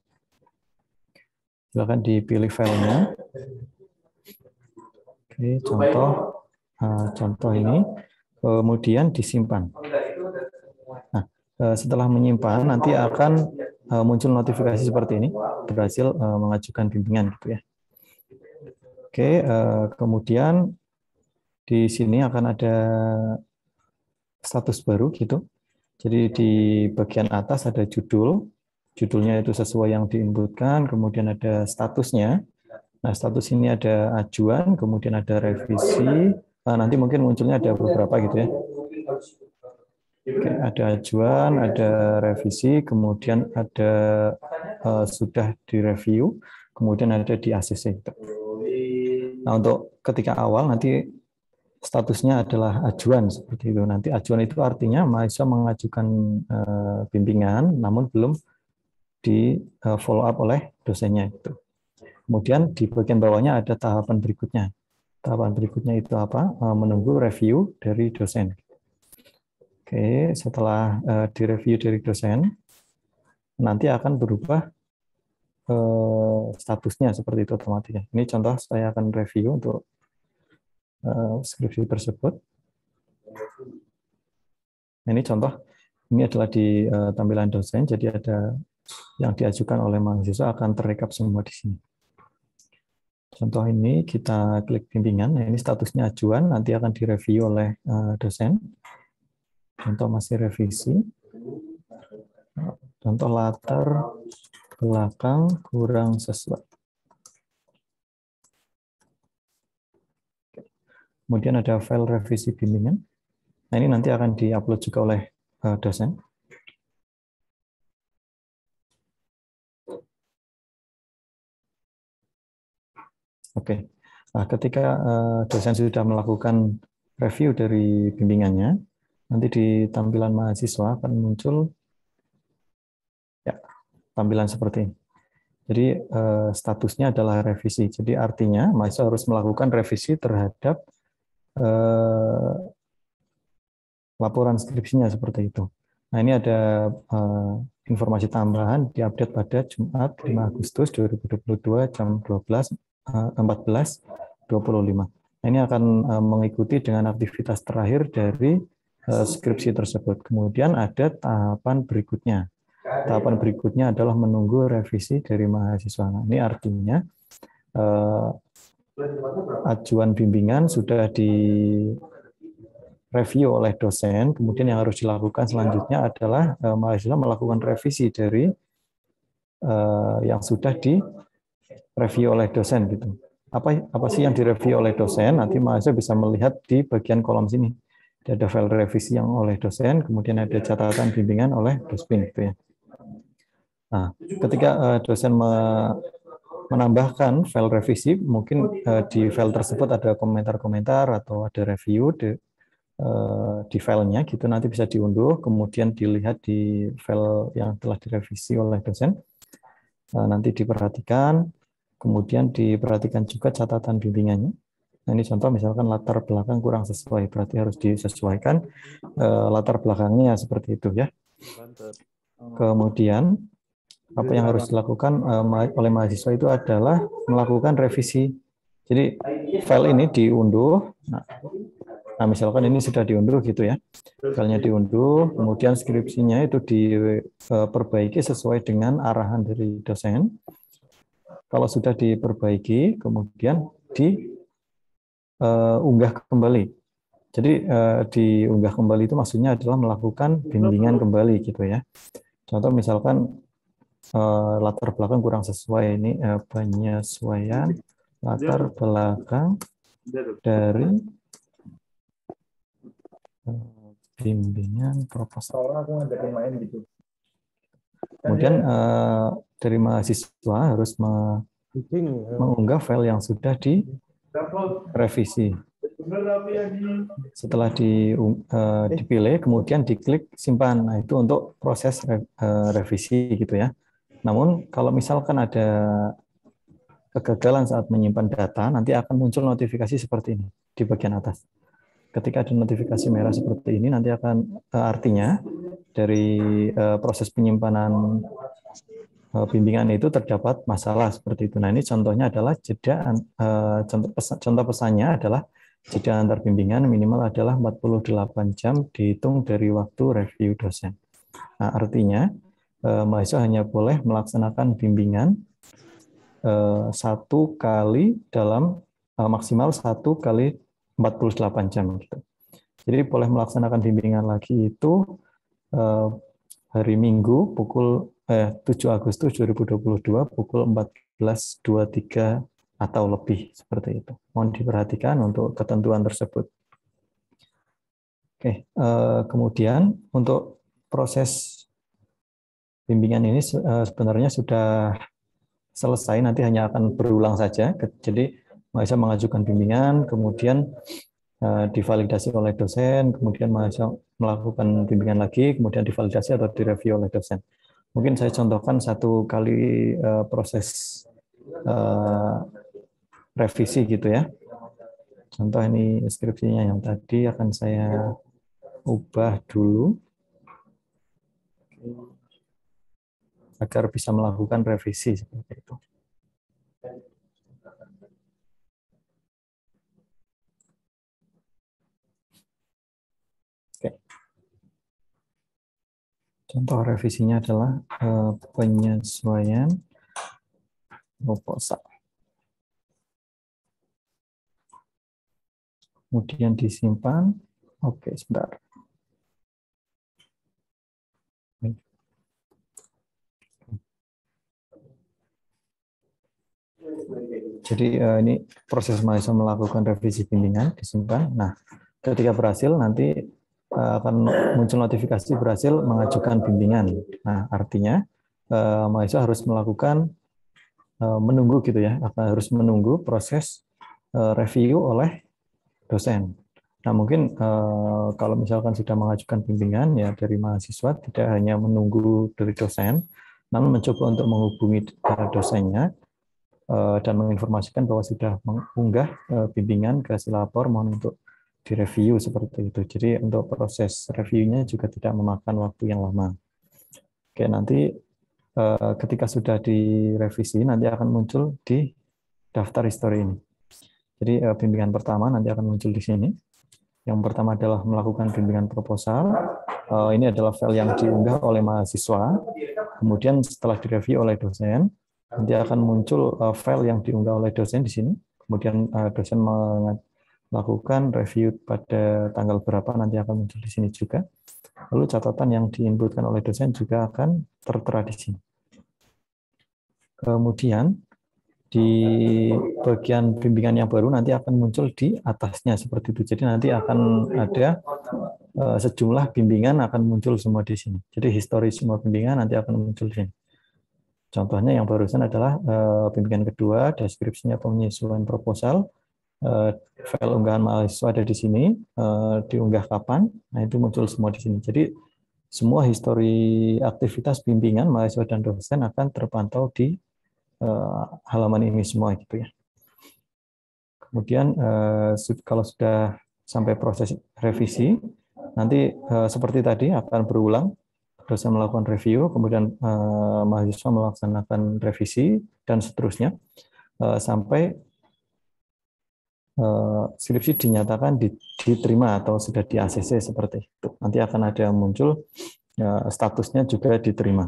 D: Silakan dipilih filenya. Oke, contoh ini kemudian disimpan. Nah, setelah menyimpan nanti akan muncul notifikasi seperti ini, berhasil mengajukan bimbingan gitu ya. Oke, kemudian di sini akan ada status baru gitu. Jadi di bagian atas ada judulnya itu sesuai yang diinputkan, kemudian ada statusnya. Nah, status ini ada ajuan, kemudian ada revisi. Nanti mungkin munculnya ada beberapa gitu ya. Oke, ada ajuan, ada revisi, kemudian ada sudah direview, kemudian ada di ACC. Nah, untuk ketika awal nanti statusnya adalah ajuan seperti itu. Nanti ajuan itu artinya mahasiswa mengajukan bimbingan, namun belum di follow up oleh dosennya itu. Kemudian di bagian bawahnya ada tahapan berikutnya. Tahapan berikutnya itu apa? Menunggu review dari dosen. Oke, setelah direview dari dosen, nanti akan berubah statusnya seperti itu otomatis. Ini contoh saya akan review untuk skripsi tersebut. Ini contoh, ini adalah di tampilan dosen, jadi ada yang diajukan oleh mahasiswa akan terrekap semua di sini. Contoh ini kita klik bimbingan, nah ini statusnya ajuan, nanti akan direview oleh dosen. Contoh masih revisi. Contoh latar belakang kurang sesuai. Kemudian ada file revisi bimbingan. Nah, ini nanti akan diupload juga oleh dosen. Oke. Nah, ketika dosen sudah melakukan review dari bimbingannya, nanti di tampilan mahasiswa akan muncul ya, tampilan seperti ini. Jadi statusnya adalah revisi. Jadi artinya mahasiswa harus melakukan revisi terhadap laporan skripsinya seperti itu. Nah, ini ada informasi tambahan diupdate pada Jumat 5 Agustus 2022 jam 14.25. Nah, ini akan mengikuti dengan aktivitas terakhir dari skripsi tersebut. Kemudian ada tahapan berikutnya. Tahapan berikutnya adalah menunggu revisi dari mahasiswa. Nah, ini artinya ajuan bimbingan sudah direview oleh dosen, kemudian yang harus dilakukan selanjutnya adalah mahasiswa melakukan revisi dari yang sudah direview oleh dosen gitu. Apa sih yang direview oleh dosen? Nanti mahasiswa bisa melihat di bagian kolom sini. Ada file revisi yang oleh dosen, kemudian ada catatan bimbingan oleh dospin gitu ya. Nah, ketika dosen menambahkan file revisi, mungkin di file tersebut ada komentar-komentar atau ada review di filenya, gitu nanti bisa diunduh, kemudian dilihat di file yang telah direvisi oleh dosen, nanti diperhatikan, kemudian diperhatikan juga catatan bimbingannya. Nah, ini contoh misalkan latar belakang kurang sesuai, berarti harus disesuaikan latar belakangnya seperti itu ya. Kemudian apa yang harus dilakukan oleh mahasiswa itu adalah melakukan revisi. Jadi file ini diunduh. Nah, misalkan ini sudah diunduh gitu ya. Filenya diunduh, kemudian skripsinya itu diperbaiki sesuai dengan arahan dari dosen. Kalau sudah diperbaiki, kemudian diunggah kembali. Jadi diunggah kembali itu maksudnya adalah melakukan bimbingan kembali gitu ya. Contoh misalkan latar belakang kurang sesuai, ini penyesuaian latar belakang dari bimbingan proposal. Kemudian dari mahasiswa harus mengunggah file yang sudah direvisi. Setelah dipilih, kemudian diklik simpan. Nah, itu untuk proses revisi gitu ya. Namun kalau misalkan ada kegagalan saat menyimpan data, nanti akan muncul notifikasi seperti ini di bagian atas. Ketika ada notifikasi merah seperti ini, nanti akan artinya dari proses penyimpanan bimbingan itu terdapat masalah seperti itu. Nah, ini contohnya adalah jeda, contoh pesannya adalah jeda antar bimbingan minimal adalah 48 jam dihitung dari waktu review dosen. Nah, artinya mahasiswa hanya boleh melaksanakan bimbingan satu kali dalam maksimal 1 kali 48 jam gitu. Jadi boleh melaksanakan bimbingan lagi itu hari Minggu pukul 7 Agustus 2022 pukul 14.23 atau lebih seperti itu. Mohon diperhatikan untuk ketentuan tersebut. Oke, kemudian untuk proses bimbingan ini sebenarnya sudah selesai, nanti hanya akan berulang saja. Jadi mahasiswa mengajukan bimbingan, kemudian divalidasi oleh dosen, kemudian mahasiswa melakukan bimbingan lagi, kemudian divalidasi atau direview oleh dosen. Mungkin saya contohkan satu kali proses revisi gitu ya. Contoh ini skripsinya yang tadi akan saya ubah dulu agar bisa melakukan revisi seperti itu. Oke. Contoh revisinya adalah penyesuaian proposal. Kemudian disimpan. Oke, sebentar. Jadi ini proses mahasiswa melakukan revisi bimbingan, disimpan. Nah, ketika berhasil nanti akan muncul notifikasi berhasil mengajukan bimbingan. Nah, artinya mahasiswa harus melakukan menunggu gitu ya, harus menunggu proses review oleh dosen. Nah, mungkin kalau misalkan sudah mengajukan bimbingan ya dari mahasiswa tidak hanya menunggu dari dosen, namun mencoba untuk menghubungi dosennya dan menginformasikan bahwa sudah mengunggah bimbingan ke Silapor, mohon untuk direview seperti itu. Jadi untuk proses reviewnya juga tidak memakan waktu yang lama. Oke, nanti ketika sudah direvisi nanti akan muncul di daftar history ini. Jadi bimbingan pertama nanti akan muncul di sini. Yang pertama adalah melakukan bimbingan proposal. Ini adalah file yang diunggah oleh mahasiswa. Kemudian setelah direview oleh dosen, nanti akan muncul file yang diunggah oleh dosen di sini. Kemudian dosen melakukan review pada tanggal berapa nanti akan muncul di sini juga. Lalu catatan yang diinputkan oleh dosen juga akan tertera di sini. Kemudian di bagian bimbingan yang baru nanti akan muncul di atasnya seperti itu. Jadi nanti akan ada sejumlah bimbingan akan muncul semua di sini. Jadi histori semua bimbingan nanti akan muncul di sini. Contohnya yang barusan adalah bimbingan kedua, deskripsinya penyesuaian proposal, file unggahan mahasiswa ada di sini, diunggah kapan, nah itu muncul semua di sini. Jadi semua histori aktivitas bimbingan mahasiswa dan dosen akan terpantau di halaman ini semua gitu ya. Kemudian kalau sudah sampai proses revisi, nanti seperti tadi akan berulang, dosen melakukan review, kemudian mahasiswa melaksanakan revisi dan seterusnya sampai skripsi dinyatakan diterima atau sudah di ACC seperti itu. Nanti akan ada muncul statusnya juga diterima.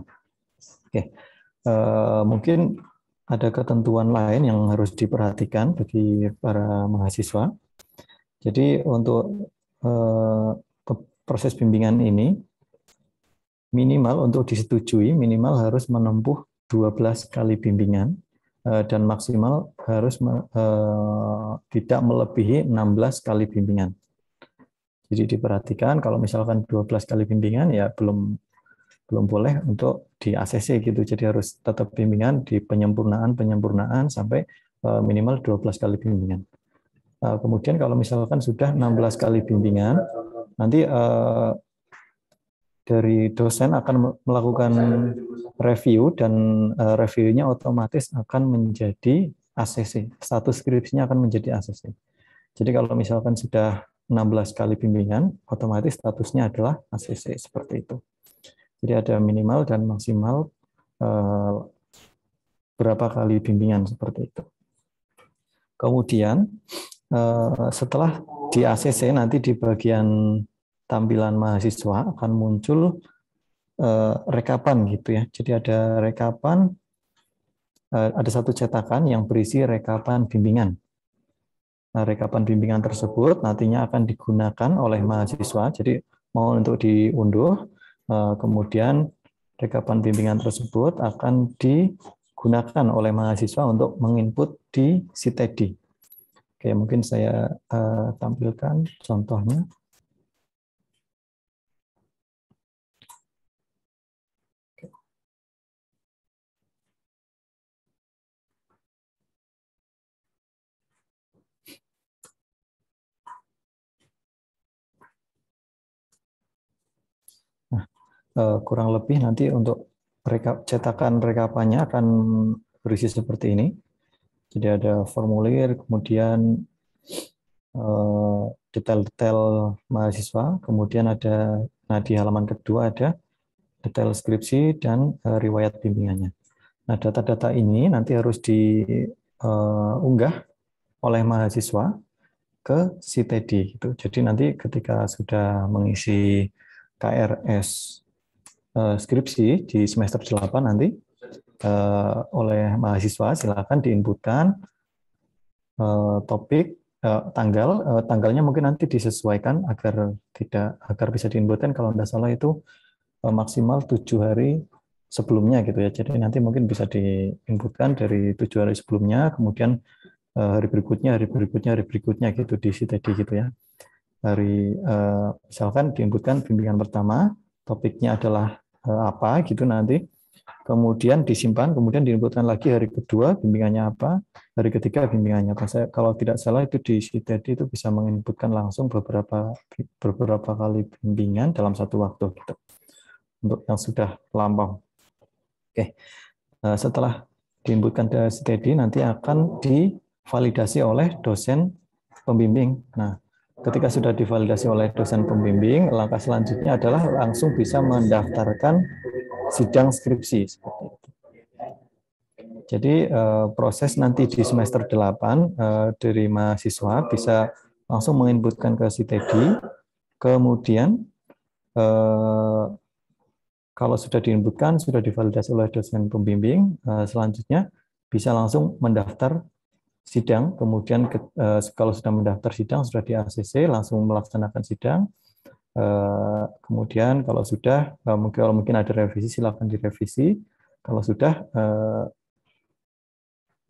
D: Oke, mungkin ada ketentuan lain yang harus diperhatikan bagi para mahasiswa. Jadi untuk proses bimbingan ini minimal untuk disetujui minimal harus menempuh 12 kali bimbingan dan maksimal harus tidak melebihi 16 kali bimbingan. Jadi diperhatikan kalau misalkan 12 kali bimbingan ya belum boleh untuk di ACC gitu. Jadi harus tetap bimbingan di penyempurnaan sampai minimal 12 kali bimbingan. Kemudian kalau misalkan sudah 16 kali bimbingan, nanti dari dosen akan melakukan review dan reviewnya otomatis akan menjadi ACC. Status skripsinya akan menjadi ACC. Jadi kalau misalkan sudah 16 kali bimbingan, otomatis statusnya adalah ACC seperti itu. Jadi ada minimal dan maksimal berapa kali bimbingan seperti itu. Kemudian setelah di ACC nanti di bagian tampilan mahasiswa akan muncul rekapan gitu ya. Jadi ada rekapan, ada satu cetakan yang berisi rekapan bimbingan. Nah, rekapan bimbingan tersebut nantinya akan digunakan oleh mahasiswa. Jadi mau untuk diunduh. Kemudian rekapan bimbingan tersebut akan digunakan oleh mahasiswa untuk menginput di Citedi. Oke, mungkin saya tampilkan contohnya. Kurang lebih nanti untuk cetakan rekapannya akan berisi seperti ini. Jadi ada formulir, kemudian detail-detail mahasiswa, kemudian ada di halaman kedua ada detail skripsi dan riwayat bimbingannya. Nah, data-data ini nanti harus diunggah oleh mahasiswa ke Citedi. Jadi nanti ketika sudah mengisi KRS skripsi di semester 8 nanti oleh mahasiswa silakan diinputkan topik, tanggalnya mungkin nanti disesuaikan agar bisa diinputkan kalau tidak salah itu maksimal 7 hari sebelumnya gitu ya. Jadi nanti mungkin bisa diinputkan dari 7 hari sebelumnya, kemudian hari berikutnya gitu di Citedi gitu ya. Misalkan diinputkan bimbingan pertama, topiknya adalah apa gitu nanti, kemudian disimpan, kemudian diinputkan lagi hari kedua bimbingannya apa, hari ketiga bimbingannya apa. Kalau tidak salah itu di Citedi itu bisa menginputkan langsung beberapa kali bimbingan dalam satu waktu gitu untuk yang sudah lampau. Oke, setelah diinputkan ke CTD nanti akan divalidasi oleh dosen pembimbing. Nah, ketika sudah divalidasi oleh dosen pembimbing, langkah selanjutnya adalah langsung bisa mendaftarkan sidang skripsi seperti itu. Jadi proses nanti di semester 8 dari mahasiswa bisa langsung menginputkan ke CTD, kemudian kalau sudah diinputkan, sudah divalidasi oleh dosen pembimbing, selanjutnya bisa langsung mendaftar sidang, kemudian kalau sudah mendaftar sidang, sudah di ACC, langsung melaksanakan sidang, kemudian kalau sudah, mungkin ada revisi, silakan direvisi, kalau sudah,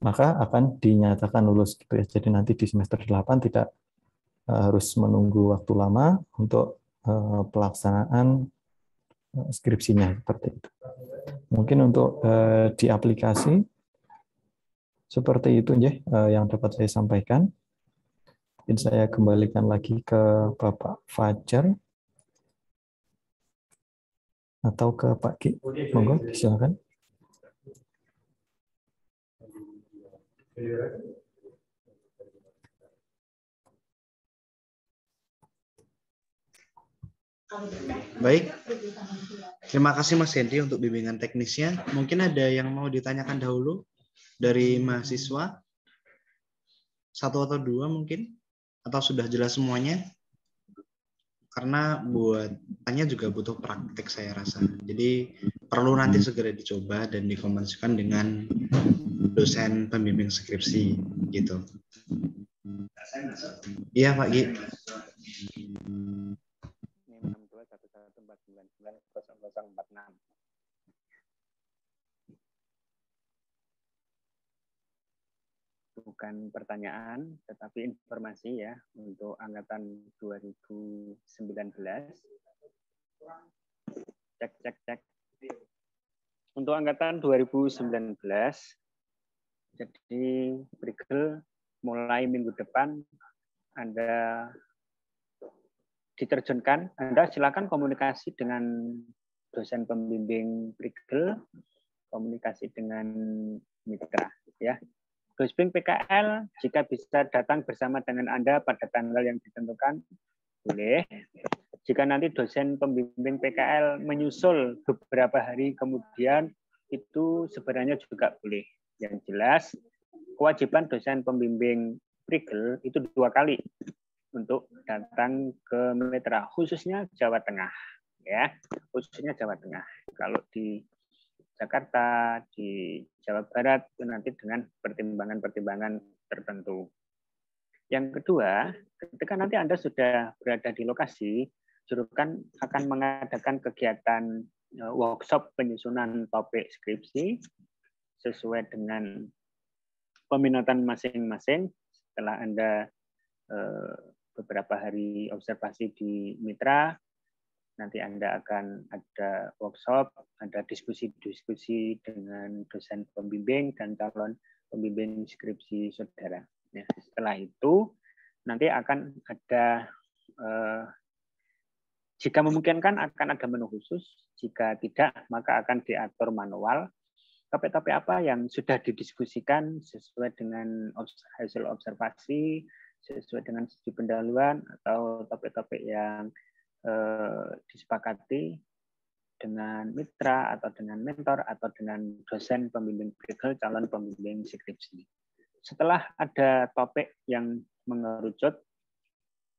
D: maka akan dinyatakan lulus gitu ya. Jadi nanti di semester 8 tidak harus menunggu waktu lama untuk pelaksanaan skripsinya seperti itu. Mungkin untuk di aplikasi seperti itu ya yang dapat saya sampaikan. Mungkin saya kembalikan lagi ke Bapak Fajar atau ke Pak Ki. Monggo silakan.
A: Baik, terima kasih Mas Hendy untuk bimbingan teknisnya. Mungkin ada yang mau ditanyakan dahulu dari mahasiswa? Satu atau dua mungkin? Atau sudah jelas semuanya? Karena buat tanya juga butuh praktek saya rasa. Jadi perlu nanti segera dicoba dan dikomunikasikan dengan dosen pembimbing skripsi gitu. Iya Pak Gi.
B: Bukan pertanyaan, tetapi informasi ya untuk angkatan 2019. Cek. Untuk angkatan 2019, jadi Prigel mulai minggu depan Anda diterjunkan, Anda silakan komunikasi dengan dosen pembimbing Prigel, komunikasi dengan mitra ya. Dosping PKL jika bisa datang bersama dengan Anda pada tanggal yang ditentukan, boleh. Jika nanti dosen pembimbing PKL menyusul beberapa hari kemudian, itu sebenarnya juga boleh. Yang jelas, kewajiban dosen pembimbing Prigel itu 2 kali untuk datang ke mitra, khususnya Jawa Tengah. Ya, khususnya Jawa Tengah. Kalau di Jakarta, di Jawa Barat, itu nanti dengan pertimbangan-pertimbangan tertentu. Yang kedua, ketika nanti Anda sudah berada di lokasi, Jurukan akan mengadakan kegiatan workshop penyusunan topik skripsi sesuai dengan peminatan masing-masing. Setelah Anda beberapa hari observasi di mitra, nanti Anda akan ada workshop, ada diskusi-diskusi dengan dosen pembimbing dan calon pembimbing skripsi saudara. Nah, setelah itu nanti akan ada, jika memungkinkan akan ada menu khusus, jika tidak maka akan diatur manual topik-topik apa yang sudah didiskusikan sesuai dengan hasil observasi, sesuai dengan studi pendahuluan, atau topik-topik yang disepakati dengan mitra atau dengan mentor atau dengan dosen pembimbing Prigel, calon pembimbing skripsi. Setelah ada topik yang mengerucut,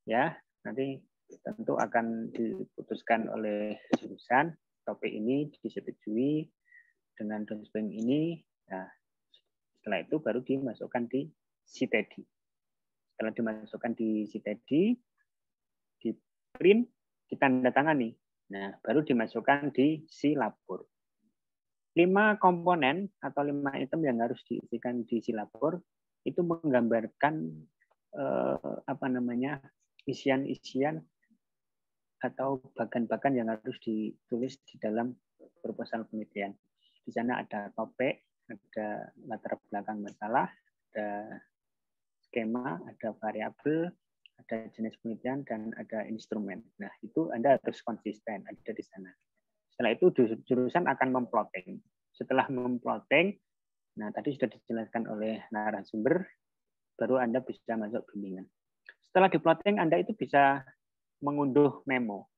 B: ya nanti tentu akan diputuskan oleh jurusan topik ini disetujui dengan dosen ini. Nah, setelah itu baru dimasukkan di CTD. Setelah dimasukkan di CTD, di print, ditandatangani. Nah, baru dimasukkan di silabur. 5 komponen atau 5 item yang harus diisikan di silabur itu menggambarkan isian-isian atau bagan-bagan yang harus ditulis di dalam proposal penelitian. Di sana ada topik, ada latar belakang masalah, ada skema, ada variabel, ada jenis penelitian, dan ada instrumen. Nah, itu Anda harus konsisten ada di sana. Setelah itu jurusan akan memplotting. Setelah memplotting, nah tadi sudah dijelaskan oleh narasumber, baru Anda bisa masuk bimbingan. Setelah diplotting, Anda itu bisa mengunduh memo.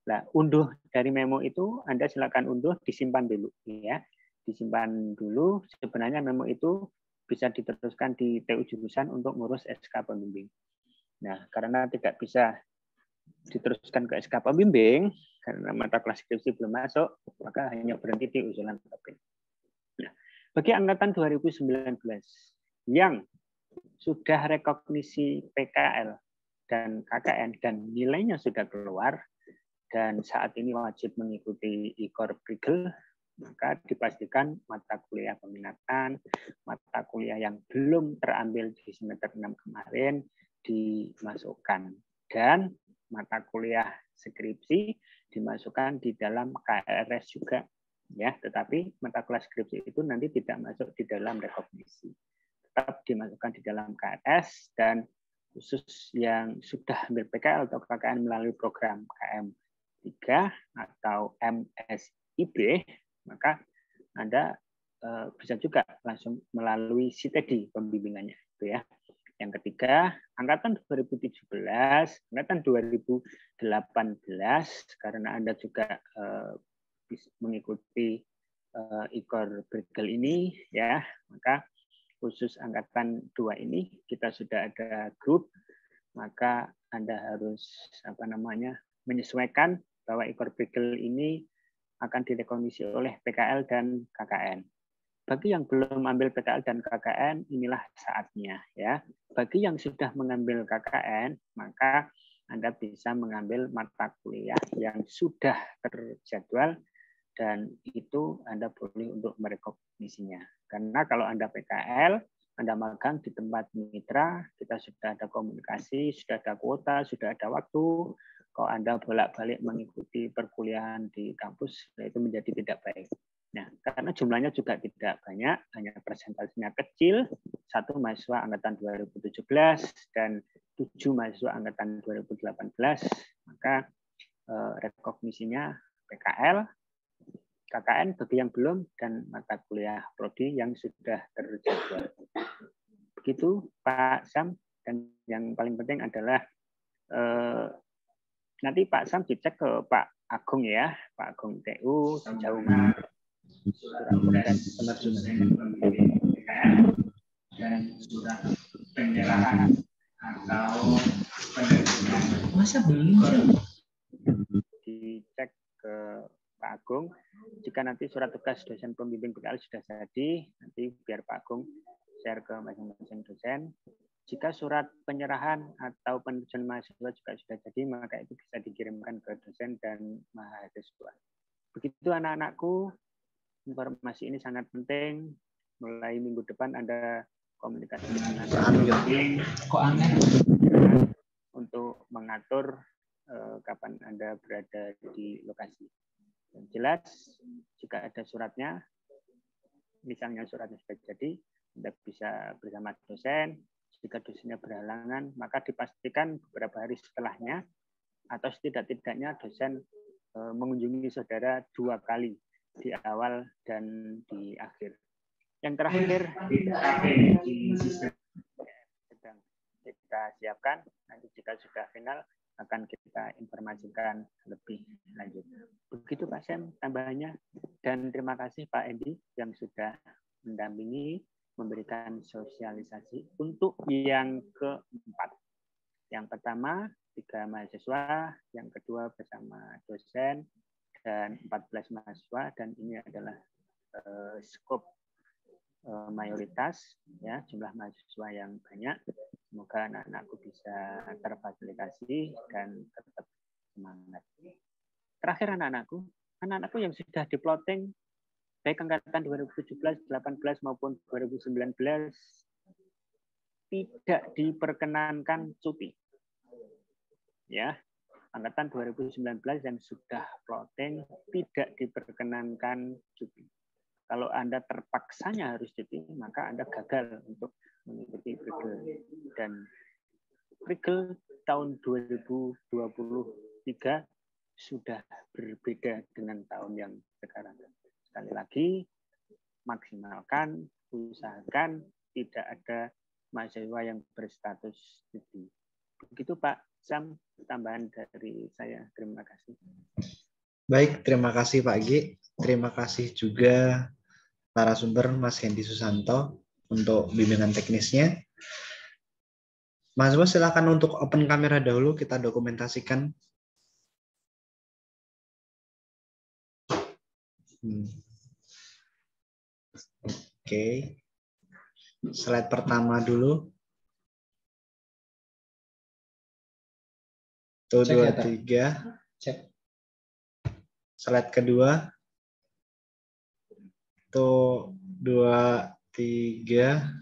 B: Nah, unduh dari memo itu Anda silakan unduh, disimpan dulu, ya. Disimpan dulu. Sebenarnya memo itu bisa diteruskan di TU jurusan untuk ngurus SK pembimbing. Nah, karena tidak bisa diteruskan ke SK pembimbing, karena mata kelas skripsi belum masuk, maka hanya berhenti di usulan topik. Nah, bagi angkatan 2019 yang sudah rekognisi PKL dan KKN dan nilainya sudah keluar, dan saat ini wajib mengikuti IKOR Prigel, maka dipastikan mata kuliah peminatan, mata kuliah yang belum terambil di semester 6 kemarin dimasukkan. Dan mata kuliah skripsi dimasukkan di dalam KRS juga. Ya, tetapi mata kuliah skripsi itu nanti tidak masuk di dalam rekognisi. Tetap dimasukkan di dalam KRS, dan khusus yang sudah ambil PKL atau KKN melalui program KM 3 atau MSIB, maka Anda bisa juga langsung melalui SITEDI pembimbingannya, itu ya. Yang ketiga, angkatan 2017, angkatan 2018, karena Anda juga mengikuti IKOR Prigel ini, ya, maka khusus angkatan 2 ini kita sudah ada grup, maka Anda harus menyesuaikan bahwa IKOR Prigel ini akan direkognisi oleh PKL dan KKN. Bagi yang belum ambil PKL dan KKN, inilah saatnya, ya. Bagi yang sudah mengambil KKN, maka Anda bisa mengambil mata kuliah yang sudah terjadwal, dan itu Anda boleh untuk merekognisinya. Karena kalau Anda PKL, Anda magang di tempat mitra, kita sudah ada komunikasi, sudah ada kuota, sudah ada waktu. Kalau Anda bolak-balik mengikuti perkuliahan di kampus, itu menjadi tidak baik. Nah, karena jumlahnya juga tidak banyak, hanya persentasenya kecil, 1 mahasiswa angkatan 2017 dan 7 mahasiswa angkatan 2018, maka rekognisinya PKL, KKN bagi yang belum, dan mata kuliah prodi yang sudah terjadwal. Begitu Pak Sam, dan yang paling penting adalah nanti Pak Sam dicek ke Pak Agung, ya, Pak Agung TU sejauh mana dan surat penyerahan atau penerbitan. Masa belum dicek ke Pak Agung. Jika nanti surat tugas dosen pembimbing PKL sudah jadi, nanti biar Pak Agung share ke masing-masing dosen. Jika surat penyerahan atau penerbitan mahasiswa juga sudah jadi, maka itu bisa dikirimkan ke dosen dan mahasiswa. Begitu anak-anakku, informasi ini sangat penting. Mulai minggu depan Anda komunikasi dengan untuk mengatur kapan Anda berada di lokasi. Yang jelas, jika ada suratnya, misalnya suratnya sudah jadi, Anda bisa bersama dosen. Jika dosennya berhalangan, maka dipastikan beberapa hari setelahnya atau setidak-tidaknya dosen mengunjungi saudara 2 kali, di awal dan di akhir. Yang terakhir, di sistem sedang kita siapkan, nanti jika sudah final akan kita informasikan lebih lanjut. Begitu Pak Sam tambahannya, dan terima kasih Pak Endi yang sudah mendampingi, memberikan sosialisasi untuk yang keempat. Yang pertama 3 mahasiswa, yang kedua bersama dosen, dan 14 mahasiswa, dan ini adalah skop mayoritas, ya, jumlah mahasiswa yang banyak. Semoga anak-anakku bisa terfasilitasi dan tetap semangat. Terakhir anak-anakku yang sudah diplotting, baik angkatan 2017, 18 maupun 2019, tidak diperkenankan cuti. Ya, angkatan 2019 yang sudah plotting tidak diperkenankan cuti. Kalau Anda terpaksanya harus cuti, maka Anda gagal untuk mengikuti Prigel. Dan Prigel tahun 2023 sudah berbeda dengan tahun yang sekarang. Sekali lagi, maksimalkan, usahakan tidak ada mahasiswa yang berstatus studi. Begitu Pak Sam, tambahan dari saya. Terima kasih.
A: Baik, terima kasih Pak Gi. Terima kasih juga narasumber Mas Hendy Susanto untuk bimbingan teknisnya. Mas silakan untuk open kamera dahulu, kita dokumentasikan. Oke. Slide pertama dulu. 1, 2, 3.
E: Cek.
A: Slide kedua. 1, 2, 3.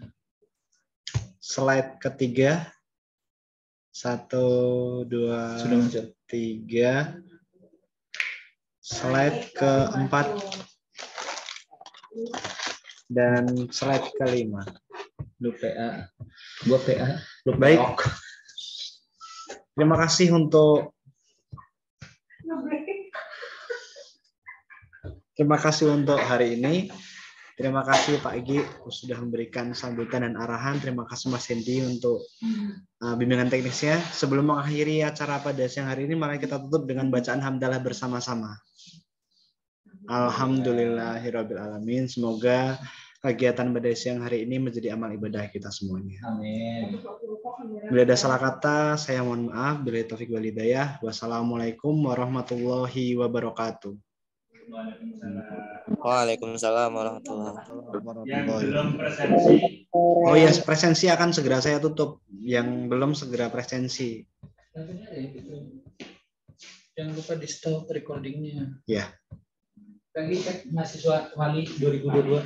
A: Slide ketiga. 1, 2, 3. Slide keempat. Dan slide kelima.
E: Lu PA. Gua PA. Lu
A: baik.
E: PA.
A: Terima kasih untuk hari ini. Terima kasih Pak Egi sudah memberikan sambutan dan arahan. Terima kasih Mas Hendy untuk bimbingan teknisnya. Sebelum mengakhiri acara pada siang hari ini, mari kita tutup dengan bacaan hamdalah bersama-sama. Alhamdulillahirabbil alamin. Semoga kegiatan pada siang hari ini menjadi amal ibadah kita semuanya.
E: Amin.
A: Bila ada salah kata, saya mohon maaf. Bila taufik wal hidayah. Wassalamualaikum warahmatullahi wabarakatuh.
F: Waalaikumsalam warahmatullahi
A: wabarakatuh. Oh ya, presensi akan segera saya tutup. Yang belum segera presensi.
E: Jangan lupa di stop recordingnya.
A: Ya.
E: Lagi cek mahasiswa Wali 2022.